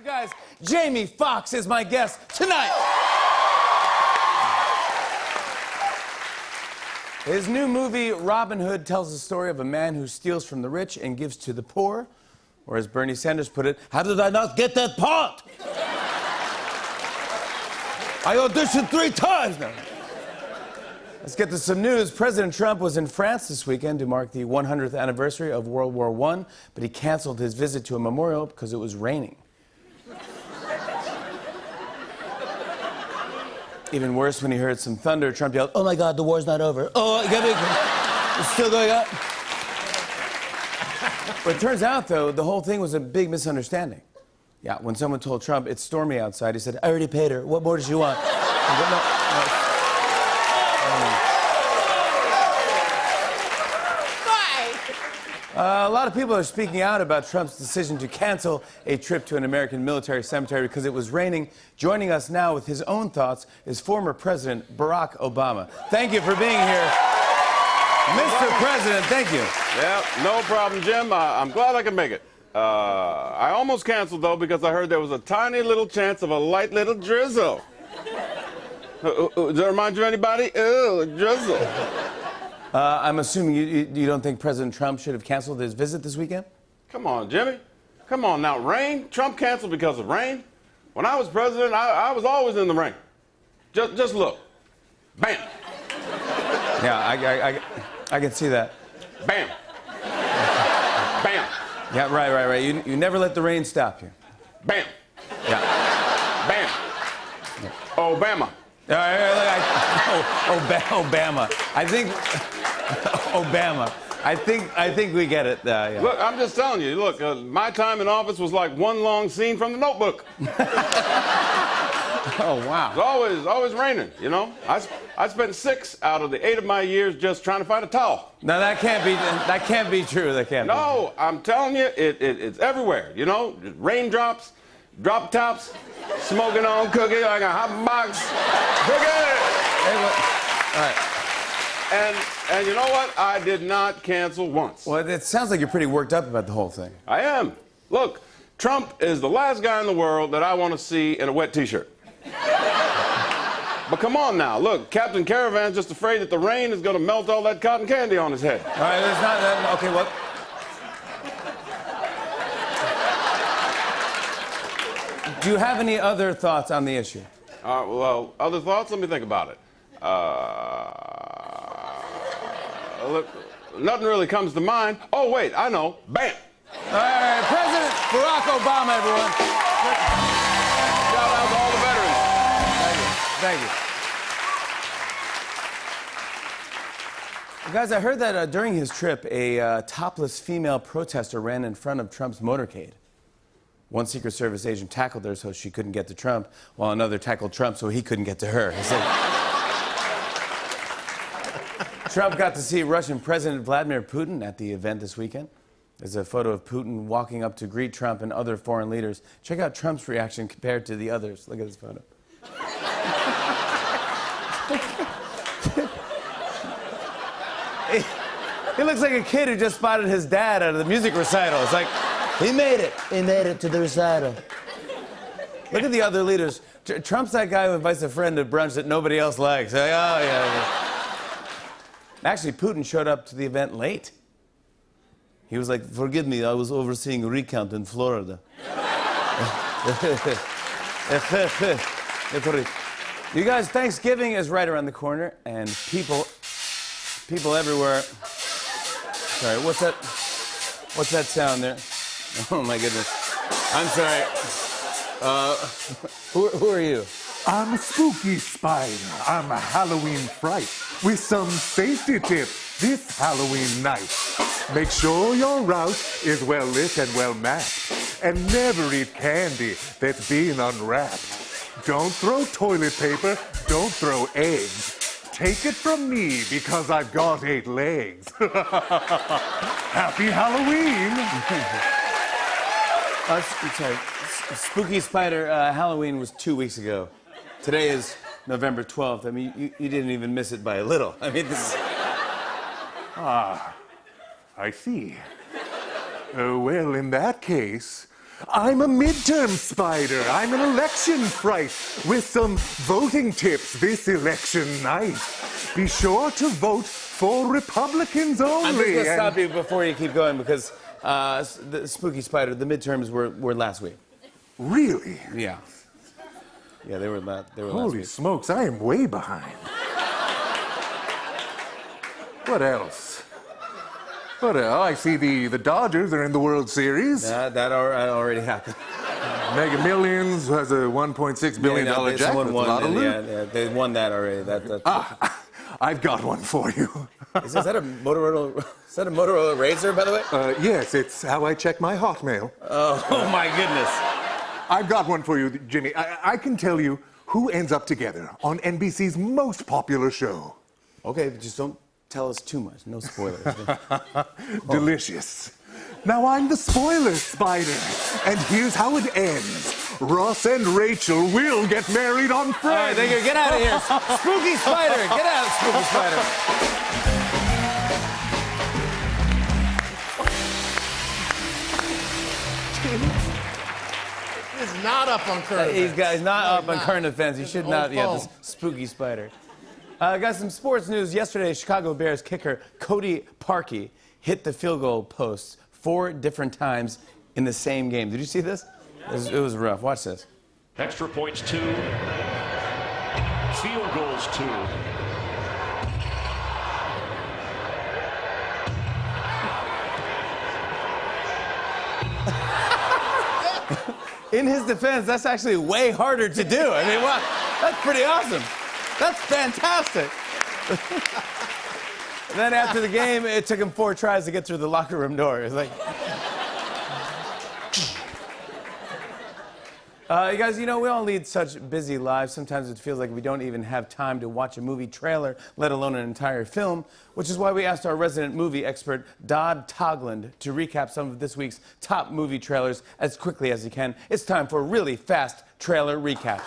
guys, Jamie Foxx is my guest tonight. His new movie, Robin Hood, tells the story of a man who steals from the rich and gives to the poor. Or as Bernie Sanders put it, how did I not get that part? I auditioned 3 times now. Let's get to some news. President Trump was in France this weekend to mark the 100th anniversary of World War I, but he canceled his visit to a memorial because it was raining. Even worse, when he heard some thunder, Trump yelled, "Oh my God, the war's not over. Oh, it's still going up." But it turns out, though, the whole thing was a big misunderstanding. Yeah, when someone told Trump it's stormy outside, he said, "I already paid her. What more does she want?" A lot of people are speaking out about Trump's decision to cancel a trip to an American military cemetery because it was raining. Joining us now with his own thoughts is former President Barack Obama. Thank you for being here. Mr. President, thank you. Yeah, no problem, Jim. I'm glad I can make it. I almost canceled, though, because I heard there was a tiny little chance of a light little drizzle. Does that remind you of anybody? Ew, a drizzle. I'm assuming you don't think President Trump should have canceled his visit this weekend? Come on, Jimmy. Come on now. Rain? Trump canceled because of rain? When I was president, I was always in the rain. Just look. Bam. Yeah, I can see that. Bam. Bam. Yeah, right. You never let the rain stop you. Bam. Yeah. Bam. Yeah. Obama. Obama. I think Obama. I think we get it. Yeah. Look, I'm just telling you. Look, my time in office was like one long scene from The Notebook. Oh wow. It's always raining. You know. I spent 6 out of the 8 of my years just trying to find a towel. No, that can't be true. That can't. No, I'm telling you, it's everywhere. You know, raindrops, drop tops, smoking on cookie like a hot box cookie. Hey, all right. And you know what? I did not cancel once. Well, it sounds like you're pretty worked up about the whole thing. I am. Look, Trump is the last guy in the world that I want to see in a wet T-shirt. But come on now, look, Captain Caravan's just afraid that the rain is going to melt all that cotton candy on his head. All right, there's not that. Okay, what? Do you have any other thoughts on the issue? Well, other thoughts? Let me think about it. Look, nothing really comes to mind. Oh, wait, I know. Bam! All right, President Barack Obama, everyone. Shout out to all the veterans. Thank you. Guys, I heard that during his trip, a topless female protester ran in front of Trump's motorcade. One Secret Service agent tackled her so she couldn't get to Trump, while another tackled Trump so he couldn't get to her. He said, Trump got to see Russian President Vladimir Putin at the event this weekend. There's a photo of Putin walking up to greet Trump and other foreign leaders. Check out Trump's reaction compared to the others. Look at this photo. He looks like a kid who just spotted his dad out of the music recital. It's like, he made it. He made it to the recital. Look at the other leaders. Trump's that guy who invites a friend to brunch that nobody else likes. Like, oh, yeah. Actually, Putin showed up to the event late. He was like, "Forgive me, I was overseeing a recount in Florida." You guys, Thanksgiving is right around the corner, and people everywhere. Sorry, what's that sound there? Oh my goodness. I'm sorry. Who are you? I'm a spooky spider. I'm a Halloween fright with some safety tips this Halloween night. Make sure your house is well lit and well mapped, and never eat candy that's been unwrapped. Don't throw toilet paper, don't throw eggs. Take it from me because I've got 8 legs. Happy Halloween! Sorry. Spooky Spider, Halloween was 2 weeks ago. Today is November 12th. I mean, you didn't even miss it by a little. I mean, this is... Ah, I see. Well, in that case, I'm a midterm spider. I'm an election fright with some voting tips this election night. Be sure to vote for Republicans only. I'm just going to and- stop you before you keep going because the Spooky Spider, the midterms were last week. Really? Yeah. Yeah, they were last Holy week. smokes, I am way behind. What else? What else? I see the Dodgers are in the World Series. That already happened. Mega Millions has a $1.6 billion jackpot. Someone won. That's a lot of loot. Yeah, they won that already. I've got one for you. Is that a Motorola? Is that a Motorola Razr, by the way? Yes, it's how I check my Hotmail. Oh my goodness. I've got one for you, Jimmy. I can tell you who ends up together on NBC's most popular show. Okay, but just don't tell us too much. No spoilers. Delicious. Now I'm the spoiler spider, and here's how it ends. Ross and Rachel will get married on Friends. All right, thank you. Get out of here. Spooky Spider. Get out, Spooky Spider. He's not up on current He's events. not No, up he's on not. current events. You should Old not. Yeah, phone. this Spooky Spider. Got some sports news. Yesterday, Chicago Bears kicker Cody Parkey hit the field goal post 4 different times in the same game. Did you see this? It was rough. Watch this. Extra points 2. Field goals 2. In his defense, that's actually way harder to do. I mean, wow, that's pretty awesome. That's fantastic. And then after the game, it took him 4 tries to get through the locker room door. It's like... You guys, you know, we all lead such busy lives. Sometimes it feels like we don't even have time to watch a movie trailer, let alone an entire film, which is why we asked our resident movie expert, Dodd Togland, to recap some of this week's top movie trailers as quickly as he can. It's time for a really fast trailer recap.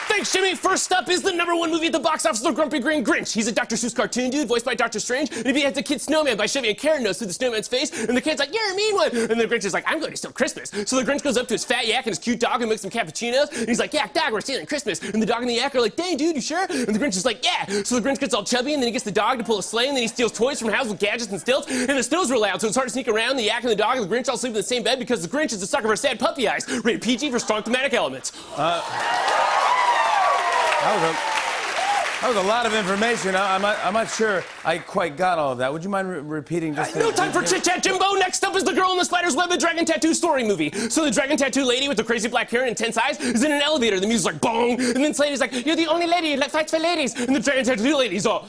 Thanks, Jimmy. First up is the #1 movie at the box office, The Grumpy Green Grinch. He's a Dr. Seuss cartoon dude voiced by Dr. Strange, and he has a kid snowman by shoving a carrot nose through the snowman's face, and the kid's like, "You're a mean one." And the Grinch is like, "I'm going to steal Christmas." So the Grinch goes up to his fat yak and his cute dog and makes some cappuccinos, and he's like, "Yak, dog, we're stealing Christmas." And the dog and the yak are like, "Dang, dude, you sure?" And the Grinch is like, "Yeah." So the Grinch gets all chubby, and then he gets the dog to pull a sleigh, and then he steals toys from houses with gadgets and stilts, and the snow's real loud, so it's hard to sneak around. The yak and the dog and the Grinch all sleep in the same bed because the Grinch is a sucker for sad puppy eyes. Rated PG for strong thematic elements. That was a lot of information. I'm not sure I quite got all of that. Would you mind repeating just No time for chit-chat, Jimbo. Next up is The Girl in the Spider's Web, the Dragon Tattoo story movie. So the dragon tattoo lady with the crazy black hair and intense eyes is in an elevator. The music's like, bong. And then this lady's like, "You're the only lady that fights for ladies." And the dragon tattoo lady's all...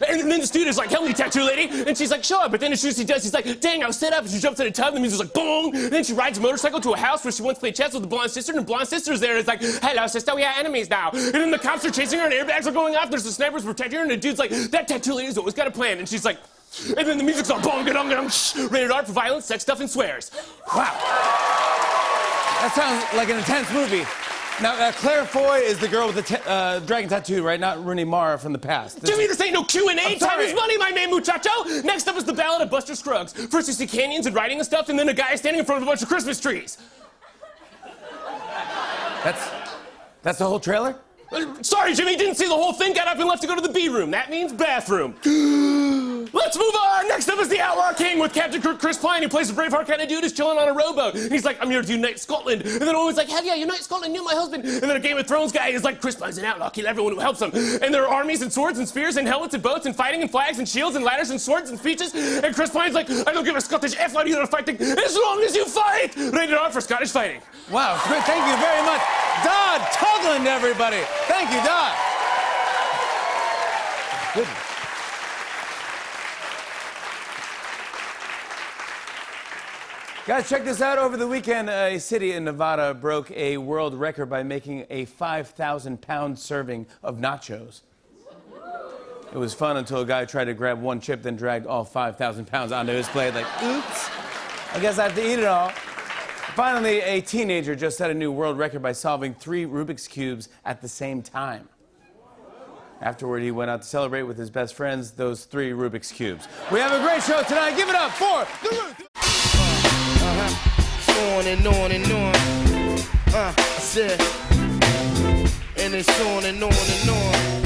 And then the student's like, "Help me, tattoo lady." And she's like, "Sure." But then as soon as she does, she's like, "Dang, I was set up." And she jumps in a tub, and the music's like, boom. And then she rides a motorcycle to a house where she once played chess with the blonde sister, and the blonde sister's there. It's like, "Hello, sister, we are enemies now." And then the cops are chasing her, and airbags are going off. There's the snipers protecting her, and the dude's like, "That tattoo lady's always got a plan." And she's like... And then the music's all bong, gadong, gadong, rated R for violence, sex stuff, and swears. Wow. That sounds like an intense movie. Now, Claire Foy is the girl with the dragon tattoo, right? Not Rooney Mara from the past. Jimmy, this ain't no Q&A. I'm Time sorry. is money, my man, muchacho. Next up is the Ballad of Buster Scruggs. First you see canyons and writing and stuff, and then a guy standing in front of a bunch of Christmas trees. That's the whole trailer? Sorry, Jimmy, didn't see the whole thing. Got up and left to go to the B room. That means bathroom. Let's move on. Next up is the Outlaw King with Captain Chris Pine, who plays a Braveheart kind of dude who's chilling on a rowboat. And he's like, "I'm here to unite Scotland." And then always like, "Hell yeah, unite Scotland, you're my husband." And then a Game of Thrones guy is like, "Chris Pine's an outlaw, kill everyone who helps him." And there are armies and swords and spears and helmets and boats and fighting and flags and shields and ladders and swords and speeches. And Chris Pine's like, "I don't give a Scottish F out either fighting as long as you fight." Rated R for Scottish fighting. Wow, thank you very much. Dodd Togland, everybody. Thank you, Dodd. Goodness. Guys, check this out. Over the weekend, a city in Nevada broke a world record by making a 5,000-pound serving of nachos. It was fun until a guy tried to grab one chip, then dragged all 5,000 pounds onto his plate. Like, oops, I guess I have to eat it all. Finally, a teenager just set a new world record by solving 3 Rubik's Cubes at the same time. Afterward, he went out to celebrate with his best friends those 3 Rubik's Cubes. We have a great show tonight. Give it up for the Rubik's on and on and on. I said, and it's on and on and on.